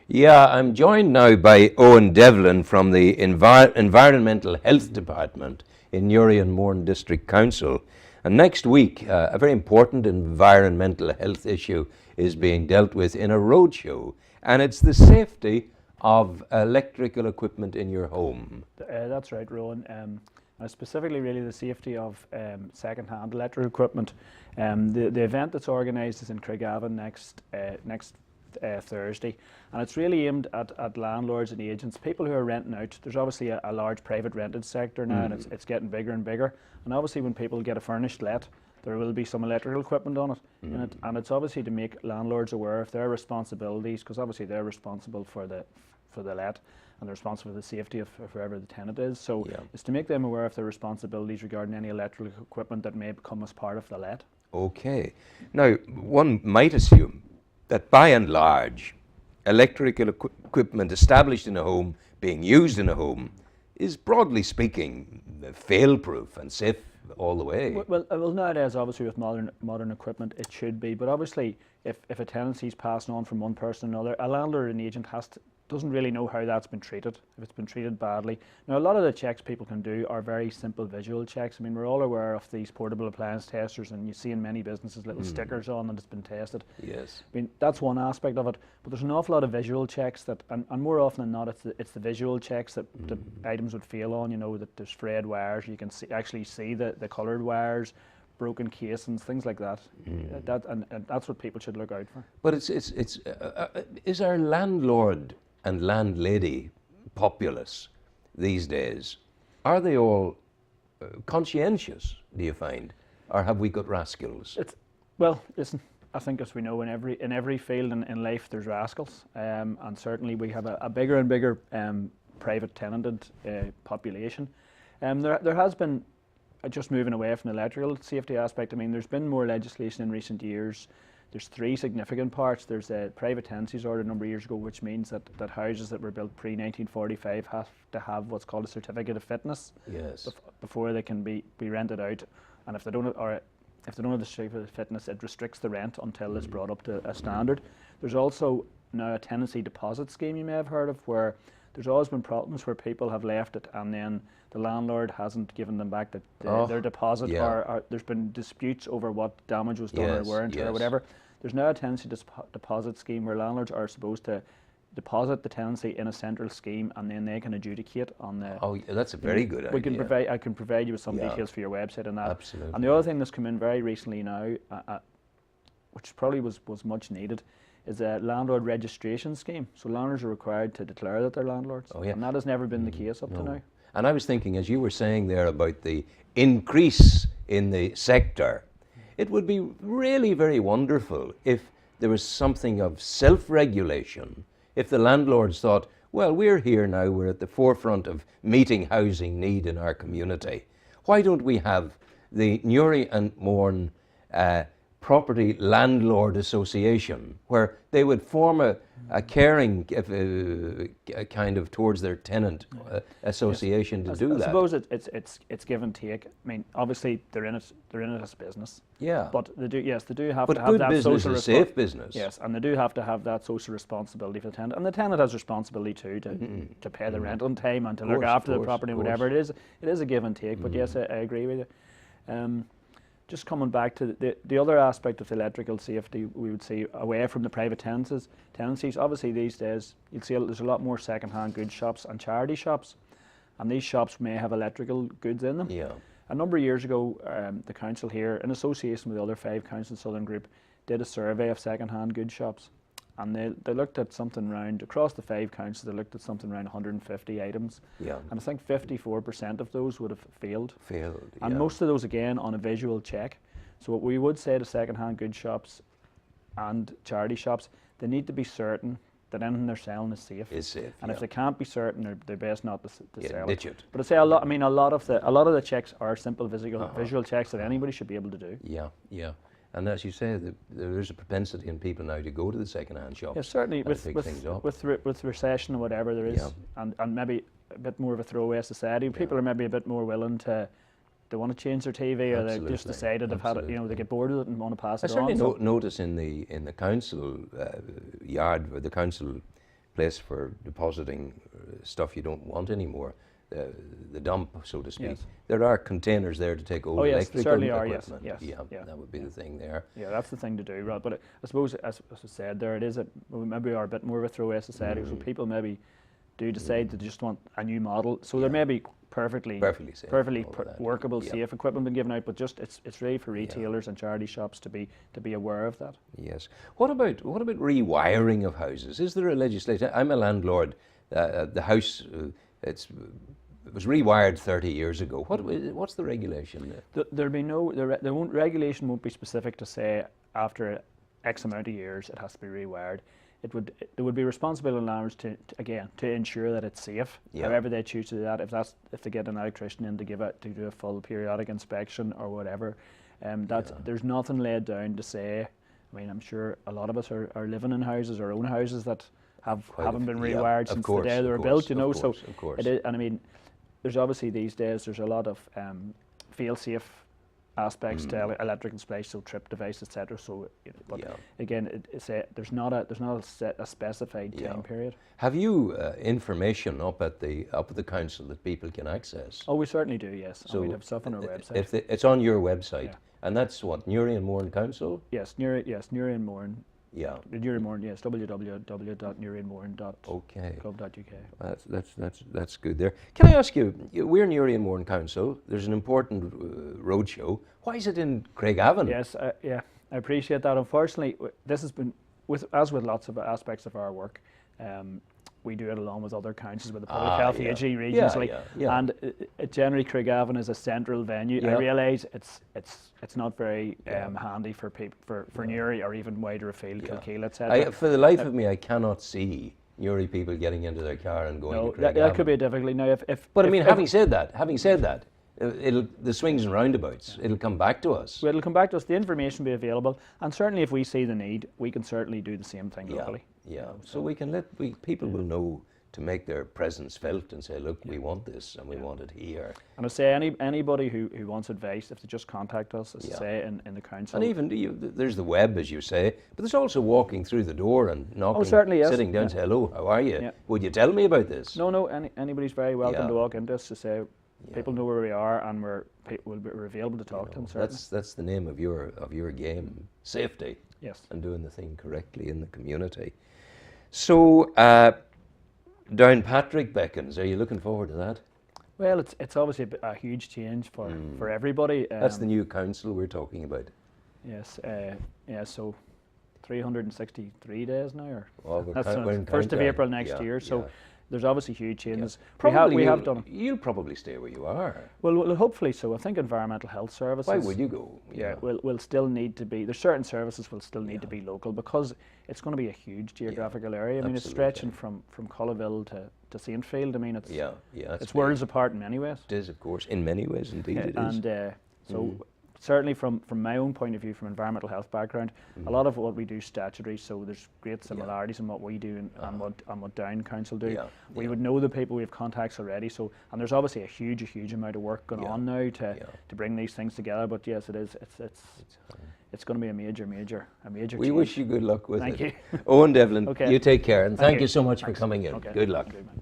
Yeah, I'm joined now by Eoin Devlin from the Environmental Health Department in Newry and Mourne District Council. And next week, a very important environmental health issue is being dealt with in a roadshow, and it's the safety of electrical equipment in your home. That's right, Rowan. Specifically, really, the safety of second-hand electrical equipment. The event that's organised is in Craigavon next Thursday, and it's really aimed at landlords and agents, people who are renting out. There's obviously a large private rented sector now, and it's getting bigger and bigger. And obviously, when people get a furnished let, there will be some electrical equipment on it, and it's obviously to make landlords aware of their responsibilities, because obviously they're responsible for the let, and they're responsible for the safety of whoever the tenant is. So it's to make them aware of their responsibilities regarding any electrical equipment that may come as part of the let. Okay. Now, one might assume that by and large, electrical equipment established in a home, being used in a home, is broadly speaking fail-proof and safe all the way. Well, nowadays, obviously, with modern equipment, it should be. But obviously, if a tenancy is passing on from one person to another, a landlord and agent doesn't really know how that's been treated, if it's been treated badly. Now, a lot of the checks people can do are very simple visual checks. I mean, we're all aware of these portable appliance testers, and you see in many businesses little stickers on that it's been tested. Yes. I mean, that's one aspect of it, but there's an awful lot of visual checks that, and more often than not, it's the visual checks that the items would fail on. You know, that there's frayed wires, you can actually see the coloured wires, broken casings, things like that. And that's what people should look out for. But is our landlord and landlady populace these days, are they all conscientious, do you find? Or have we got rascals? Well, listen, I think as we know, in every field in life there's rascals, and certainly we have a bigger and bigger private tenanted population. There has been, just moving away from the electrical safety aspect, I mean, there's been more legislation in recent years. There's three significant parts. There's a private tenancies order a number of years ago, which means that houses that were built pre-1945 have to have what's called a certificate of fitness. Yes. Before they can be rented out. And if they don't have the certificate of fitness, it restricts the rent until it's brought up to a standard. There's also now a tenancy deposit scheme you may have heard of, where there's always been problems where people have left it and then the landlord hasn't given them back their deposit, or there's been disputes over what damage was done, or wear and tear, or whatever. There's now a tenancy deposit scheme where landlords are supposed to deposit the tenancy in a central scheme, and then they can adjudicate on the. Oh, that's a very good idea. I can provide you with some details for your website on that. Absolutely. And the other thing that's come in very recently now, which probably was much needed, is a landlord registration scheme. So landlords are required to declare that they're landlords, and that has never been the case up to now. And I was thinking, as you were saying there about the increase in the sector, it would be really very wonderful if there was something of self-regulation, if the landlords thought, well, we're here now, we're at the forefront of meeting housing need in our community. Why don't we have the Newry and Mourne Property Landlord Association, where they would form a caring kind of towards their tenant association to do that. I suppose it's give and take. I mean, obviously they're in it as business. Yeah. But they do have to have good that business social is safe business. Yes, and they do have to have that social responsibility for the tenant, and the tenant has responsibility too to pay the rent on time and to look after the property, whatever it is. It is a give and take. But yes, I agree with you. Just coming back to the other aspect of electrical safety, we would see away from the private tenancies. Obviously these days you'll see there's a lot more second-hand goods shops and charity shops, and these shops may have electrical goods in them. Yeah. A number of years ago, the council here, in association with the other 5 councils Southern Group, did a survey of second-hand goods shops, and they looked at something around, across the 5 councils, they looked at something around 150 items. Yeah. And I think 54% of those would have failed. And yeah. most of those, again, on a visual check. So what we would say to second-hand goods shops and charity shops, they need to be certain that anything they're selling is safe. And if they can't be certain, they're best not to sell it. But I say a lot of the checks are simple visual checks that anybody should be able to do. Yeah, yeah. And as you say, there is a propensity in people now to go to the second-hand shops. Yeah, certainly with recession or whatever there is, and maybe a bit more of a throwaway society, people are maybe a bit more willing to. They want to change their TV, or they just decided they've had it. You know, they get bored with it and want to pass it on. I certainly notice in the council yard or the council place for depositing stuff you don't want anymore, the dump, so to speak. Yes. There are containers there to take old yes, electrical certainly are, equipment. yes, Yeah, that would be the thing there. Yeah, that's the thing to do, right? But I suppose, as I said, there it is. We maybe are a bit more of a throwaway society, so people maybe do decide they just want a new model. So there may be perfectly safe, workable, safe equipment being given out, but just it's really for retailers and charity shops to be aware of that. Yes. What about rewiring of houses? Is there a legislation? I'm a landlord. The house it was rewired 30 years ago. What's the regulation there? There'll be no regulation won't be specific to say after X amount of years it has to be rewired. There would be responsibility on landlords to ensure that it's safe. However they choose to do that, if they get an electrician in to do a full periodic inspection or whatever, there's nothing laid down to say. I mean, I'm sure a lot of us are living in houses, our own houses that haven't been rewired since the day they were built. You know, so it is, and I mean, there's obviously these days there's a lot of fail-safe aspects to electric installation, so trip device, etc. So, but again, there's not a specified time period. Have you information up at the council that people can access? Oh, we certainly do. Yes, so we'd have stuff on our website. It's on your website, and that's what, Newry and Mourne Council. Yes, Newry and Mourne. Yeah. Newry and Mourne, yes, www.newryandmourne.gov.uk. That's good there. Can I ask you, we're Newry and Mourne Council. There's an important road show. Why is it in Craigavon? Yes, I appreciate that. Unfortunately, this has been, as with lots of aspects of our work, we do it along with other councils, with the public health AG regions, and generally Craigavon is a central venue. I realise it's not very handy for people for Newry or even wider afield, Kilkeel, etc. For the life of me, I cannot see Newry people getting into their car and going to Craigavon. That could be difficult. Now, but I mean, having said that, the swings and roundabouts, it'll come back to us. Well, it'll come back to us. The information will be available, and certainly if we see the need, we can certainly do the same thing locally. Yeah, so we can people will know to make their presence felt and say, look, we want this and we want it here. And I say anybody who wants advice, if they just contact us, as I say, in the council. And even there's the web, as you say, but there's also walking through the door and knocking, certainly, yes. sitting down and say, hello, how are you? Would you tell me about this? No, anybody's very welcome to walk into us to say, people know where we are and we're available to talk to them. Certainly. That's the name of your game, safety. Yes. And doing the thing correctly in the community. So, Downpatrick beckons. Are you looking forward to that? Well, it's obviously a huge change for everybody. That's the new council we're talking about. Yes. So 363 days now, or that's the 1st of April next year. So there's obviously huge changes. Probably we have done. You'll probably stay where you are. Well, hopefully so. I think environmental health services. Why would you go? Will still need to be. There's certain services will still need to be local because it's going to be a huge geographical area. I mean, it's stretching from Cullaville to Saintfield. I mean, it's worlds apart in many ways. It is, of course, in many ways, indeed it is. And so. Certainly from my own point of view, from environmental health background, a lot of what we do is statutory, so there's great similarities in what we do and what Down Council do. We would know the people, we have contacts already, so and there's obviously a huge amount of work going on now to bring these things together. But yes, it is. It's going to be a major We change. wish you good luck with it. Thank you. Eoin Devlin, you take care, and thank you so much Thanks. for coming in. Okay. Good luck. Good, man.